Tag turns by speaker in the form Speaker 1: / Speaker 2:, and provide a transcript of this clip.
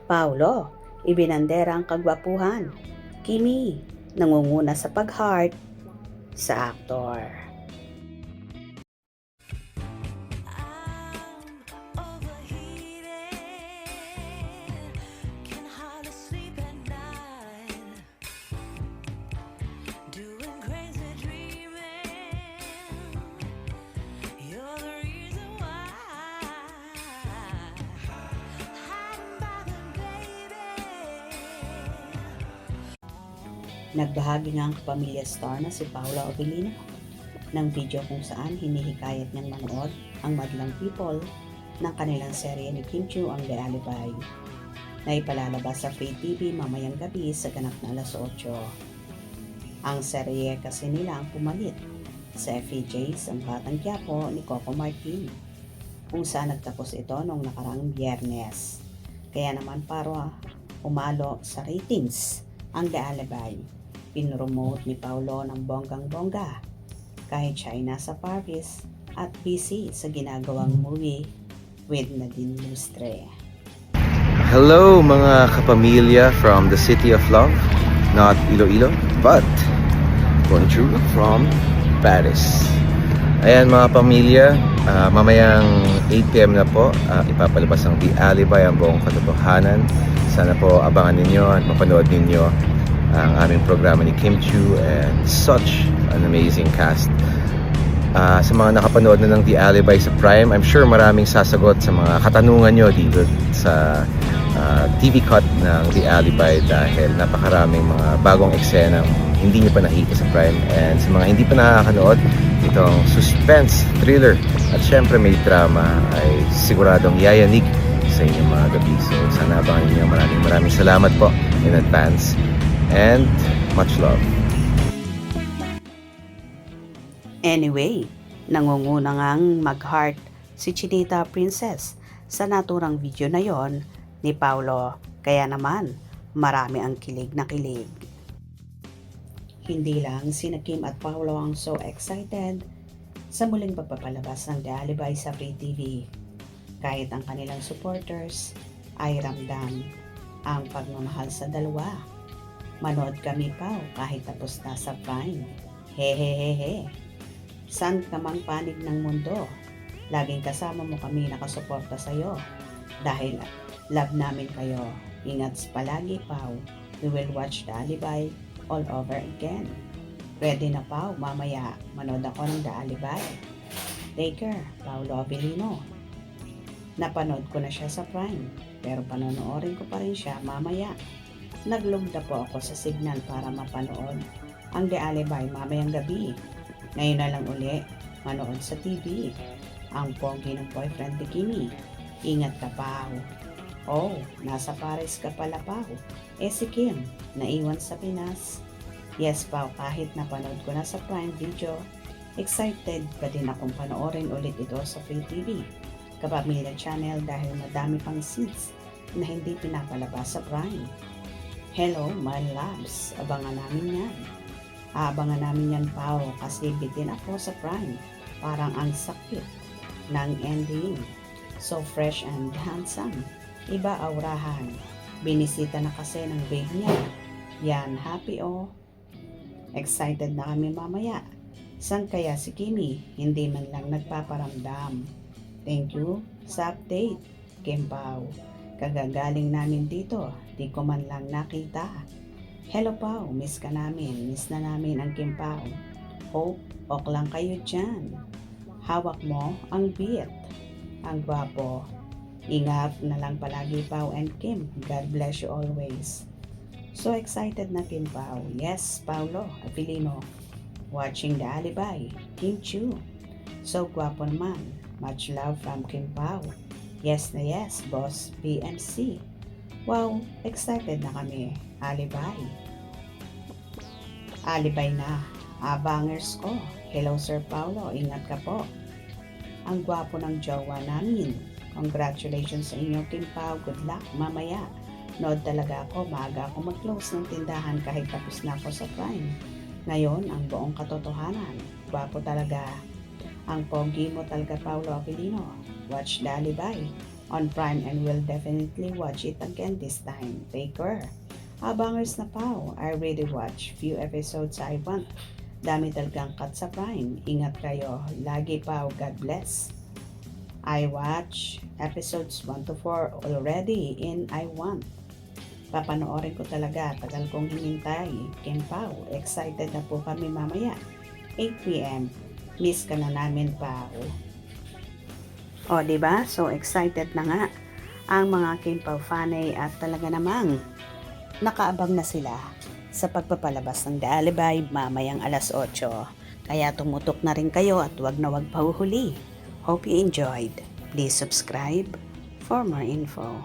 Speaker 1: Paulo, ibinandera ang kagwapuhan. Kimi, nangunguna sa pag-heart sa aktor. Nagbahagi nga ang kapamilya star na si Paula Abilino ng video kung saan hinihikayat niyang manood ang madlang people ng kanilang serye ni Kim Chiu ang The Alibi na ipalalabas sa Free TV mamayang gabi sa ganap na alas 8. Ang serye kasi nila ang pumalit sa FEJs ang Batang Quiapo ni Coco Martin kung saan nagtapos ito noong nakaraang Biyernes. Kaya naman para umalo sa ratings ang The Alibi, pinromote ni Paulo ng bonggang-bongga kahit siya ay nasa Paris at busy sa ginagawang movie with Nadine Lustre.
Speaker 2: Hello mga kapamilya from the city of love, not Iloilo, but bonjour from Paris. Ayan mga pamilya, mamayang 8 PM na po, ipapalabas ang The Alibi, ang buong katotohanan. Sana po abangan ninyo at mapanood ninyo ang aming programa ni Kim Chiu and such an amazing cast. Sa mga nakapanood na ng The Alibi sa Prime, I'm sure maraming sasagot sa mga katanungan nyo dito sa TV cut ng The Alibi dahil napakaraming mga bagong eksena hindi nyo pa nakita sa Prime. And sa mga hindi pa nakakanood, itong suspense, thriller at syempre may drama ay siguradong yayanig sa inyong mga gabi. So sana abangan nyo. Maraming salamat po in advance. And much love.
Speaker 1: Anyway, nangunguna ngang mag-heart si Chinita Princess sa naturang video na yon ni Paulo. Kaya naman, marami ang kilig na kilig. Hindi lang sina Kim at Paulo ang so excited sa muling pagpapalabas ng The Alibi sa Free TV. Kahit ang kanilang supporters ay ramdam ang pagmamahal sa dalawa. Manood kami pa kahit tapos na sa Prime. Hehehehe. San ka mang panig ng mundo, laging kasama mo kami nakasuporta sa'yo. Dahil love namin kayo. Ingat palagi, Pao. We will watch The Alibi all over again. Ready na, Pao? Mamaya, manood ako ng The Alibi. Take care, Paulo Abilino. Napanood ko na siya sa Prime, pero panonoorin ko pa rin siya mamaya. Naglugda po ako sa signal para mapanood ang The Alibi mamayang gabi. Ngayon na lang uli, manood sa TV. Ang pogi ng boyfriend ni Kimi. Ingat ka, Pao. Oh, nasa Paris ka pala, Pao. Si Kim, naiwan sa Pinas. Yes, Pao, kahit napanood ko na sa Prime Video, excited pa din akong panoorin ulit ito sa Free TV. Kapamilya Channel dahil madami pang scenes na hindi pinapalabas sa Prime. Hello, my loves. Abangan namin yan. Abangan namin yan, Pao, kasi bitin ako sa Prime. Parang ang sakit ng ending. So fresh and handsome. Iba aurahan. Binisita na kasi ng babe niya. Yan, happy oh. Excited na kami mamaya. San kaya si Kimi? Hindi man lang nagpaparamdam. Thank you sa update, Kim Pao. Kagagaling namin dito, di ko man lang nakita. Hello Pao, miss ka namin. Miss na namin ang Kim Pao. Hope, ok lang kayo dyan. Hawak mo ang beat. Ang gwapo. Ingat na lang palagi, Pao and Kim. God bless you always. So excited na Kim Pao. Yes, Paulo Abilino. Watching The Alibi. Kim Chiu. So gwapo naman. Much love from Kim Pao. Yes na yes, boss BMC. Wow, excited na kami. Alibi. Alibi na. Bangers ko. Hello Sir Paulo, ingat ka po. Ang gwapo ng jowa namin. Congratulations sa inyo, Kim Pao. Good luck mamaya. Nood talaga ako. Maaga ako mag-close ng tindahan kahit tapos na ako sa Prime. Ngayon, ang buong katotohanan. Gwapo talaga. Ang pogi mo talaga, Paulo Abilino. Watch The Alibi. on Prime and will definitely watch it again this time. Take care. Abangers na Pao, I already watched few episodes I want. Dami talagang cut sa Prime. Ingat kayo. Lagi Pao, God bless. I watch episodes 1 to 4 already in I want. Papanoorin ko talaga. Tagal kong hinintay. Kim Pao, excited na po kami mamaya. 8 p.m. Miss ka na namin, Pao. O, diba? So excited na nga ang mga Kim Pao fanay at talaga namang nakaabang na sila sa pagpapalabas ng The Alibay mamayang alas 8. Kaya tumutok na rin kayo at wag na wag pahuhuli. Hope you enjoyed. Please subscribe for more info.